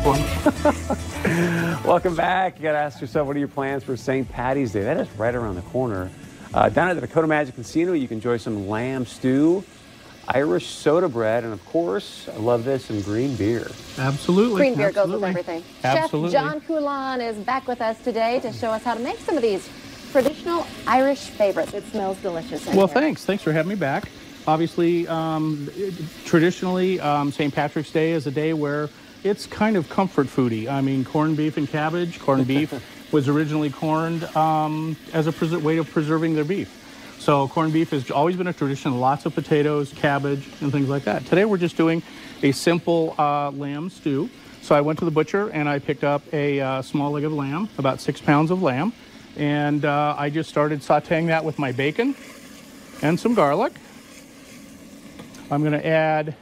one. Welcome back. You got to ask yourself, what are your plans for St. Patty's Day? That is right around the corner. Down at the Dakota Magic Casino, you can enjoy some lamb stew, Irish soda bread, and of course, I love this, some green beer. Absolutely. Green beer goes with everything. Absolutely. Chef John Coulon is back with us today to show us how to make some of these traditional Irish favorites. It smells delicious. Well, thanks. Thanks for having me back. Obviously, traditionally, St. Patrick's Day is a day where it's kind of comfort foodie. I mean, corned beef and cabbage. Corned beef was originally corned as a way of preserving their beef. So corned beef has always been a tradition. Lots of potatoes, cabbage, and things like that. Today we're just doing a simple lamb stew. So I went to the butcher and I picked up a small leg of lamb, about 6 pounds of lamb. And I just started sauteing that with my bacon and some garlic. I'm going to add,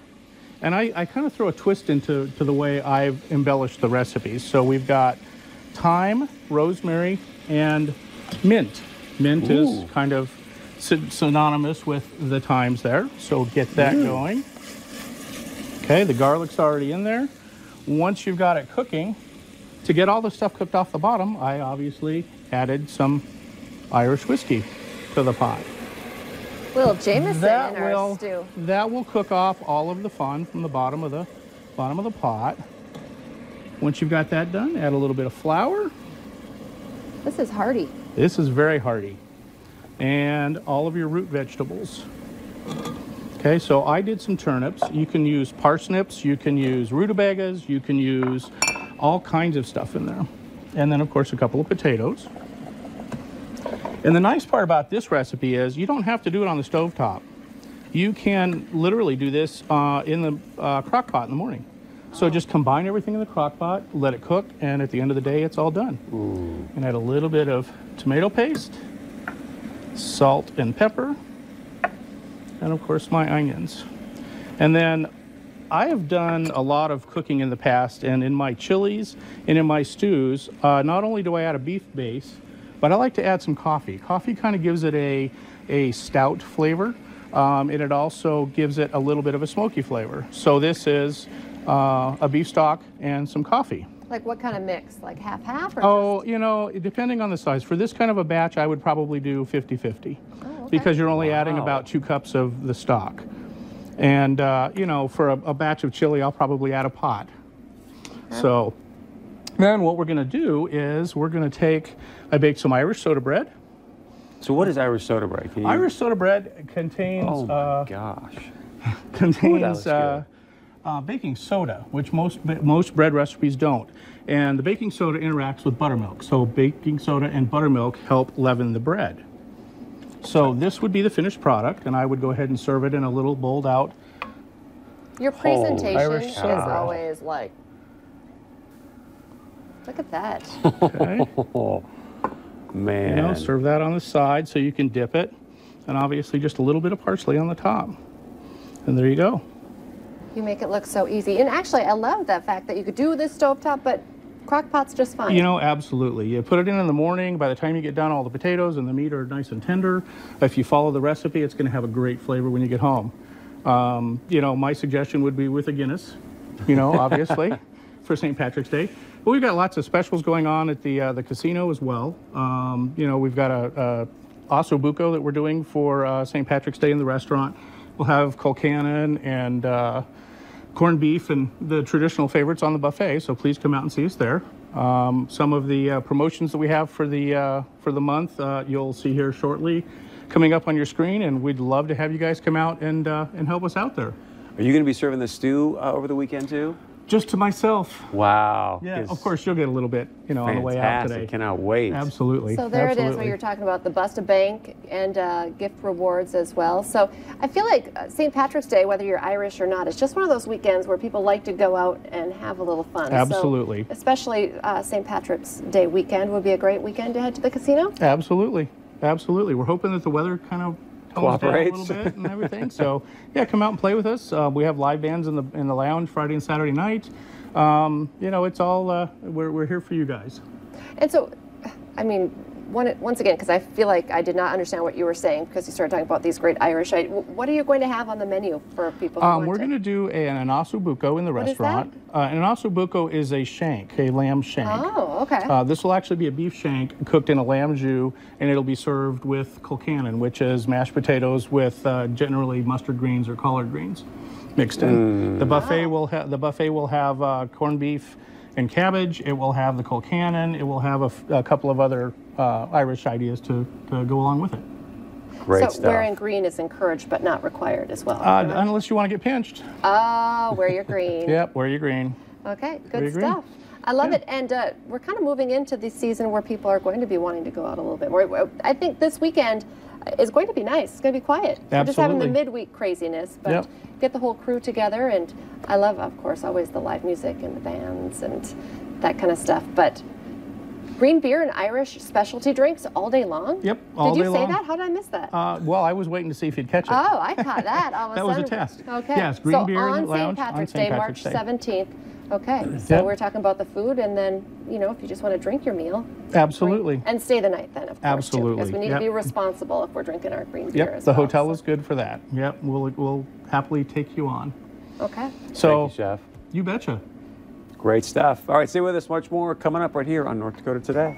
and I kind of throw a twist into the way I've embellished the recipes. So we've got thyme, rosemary, and mint. Mint is kind of synonymous with the thymes there. So get that going. Okay, the garlic's already in there. Once you've got it cooking, to get all the stuff cooked off the bottom, I obviously added some Irish whiskey to the pot. Little Jameson in our stew. That will cook off all of the fun from the bottom of the pot. Once you've got that done, add a little bit of flour. This is hearty. This is very hearty. And all of your root vegetables. Okay, so I did some turnips. You can use parsnips, you can use rutabagas, you can use all kinds of stuff in there. And then, of course, a couple of potatoes. And the nice part about this recipe is you don't have to do it on the stovetop. You can literally do this in the crock pot in the morning. So just combine everything in the crock pot, let it cook, and at the end of the day, it's all done. Ooh. And add a little bit of tomato paste, salt and pepper, and of course my onions. And then I have done a lot of cooking in the past, and in my chilies and in my stews, not only do I add a beef base, but I like to add some coffee. Coffee kind of gives it a stout flavor, and it also gives it a little bit of a smoky flavor. So this is a beef stock and some coffee. Like what kind of mix? Like half-half? Oh, you know, depending on the size. For this kind of a batch, I would probably do 50-50. Oh, okay. Because you're only adding about 2 cups of the stock. And, you know, for a batch of chili, I'll probably add a pot. Okay. So then what we're going to do is we're going to take, I baked some Irish soda bread. So what is Irish soda bread? Irish soda bread contains... Oh, my gosh. Contains baking soda, which most bread recipes don't. And the baking soda interacts with buttermilk. So baking soda and buttermilk help leaven the bread. So this would be the finished product, and I would go ahead and serve it in a little bowled out. Your presentation Irish is soda bread. always like, look at that. Okay. Oh, man. You know, serve that on the side so you can dip it. And obviously just a little bit of parsley on the top. And there you go. You make it look so easy. And actually, I love that fact that you could do this stovetop, but crock pot's just fine. You know, absolutely. You put it in the morning. By the time you get done, all the potatoes and the meat are nice and tender. If you follow the recipe, it's going to have a great flavor when you get home. You know, my suggestion would be with a Guinness, you know, obviously, for St. Patrick's Day. But we've got lots of specials going on at the casino as well. You know, we've got a osso buco that we're doing for St. Patrick's Day in the restaurant. We'll have colcannon and corned beef and the traditional favorites on the buffet, so please come out and see us there. Some of the promotions that we have for the month you'll see here shortly coming up on your screen, and we'd love to have you guys come out and help us out there. Are you going to be serving the stew over the weekend too? Just to myself. Wow. Yeah, of course you'll get a little bit, you know, on the way out today. Cannot wait. Absolutely. So there Absolutely. it is, where you're talking about the Bust a Bank and gift rewards as well. So I feel like St. Patrick's Day, whether you're Irish or not, it's just one of those weekends where people like to go out and have a little fun. Absolutely. So especially St. Patrick's Day weekend would be a great weekend to head to the casino. Absolutely. Absolutely. We're hoping that the weather kind of cooperates a little bit and everything. So yeah, come out and play with us. We have live bands in the lounge Friday and Saturday night. You know, it's all we're here for you guys. And so, I mean, once again, because I feel like I did not understand what you were saying because you started talking about these great Irish. What are you going to have on the menu for people who want We're going to do an osso buco in the restaurant. An osso buco is a shank, a lamb shank. Oh, okay. This will actually be a beef shank cooked in a lamb jus, and it'll be served with colcannon, which is mashed potatoes with generally mustard greens or collard greens mixed in. The buffet will have corned beef and cabbage. It will have the colcannon. It will have a couple of other Irish ideas to go along with it. Great so stuff. wearing green is encouraged but not required as well. Unless you want to get pinched. Oh, wear your green. Yep, wear your green. Okay, good stuff. I love it. And we're kind of moving into the season where people are going to be wanting to go out a little bit more. I think this weekend is going to be nice. It's going to be quiet. Absolutely. We're just having the midweek craziness, but get the whole crew together. And I love, of course, always the live music and the bands and that kind of stuff. But green beer and Irish specialty drinks all day long? Yep, all day long. Did you say that? How did I miss that? Well, I was waiting to see if you'd catch it. Oh, I caught that all of a That sudden. was a test. Okay. Yes, green beer in the on lounge St. Patrick's on St. Day, Patrick's March Day. 17th. Okay, so we're talking about the food, and then, you know, if you just want to drink your meal. Absolutely. And stay the night then, of course. Absolutely. Because we need to be responsible if we're drinking our green beer Yep, as the well. hotel is good for that. Yep, we'll happily take you on. Okay. So, Thank you, Chef. You betcha. Great stuff. All right, stay with us. Much more coming up right here on North Dakota Today.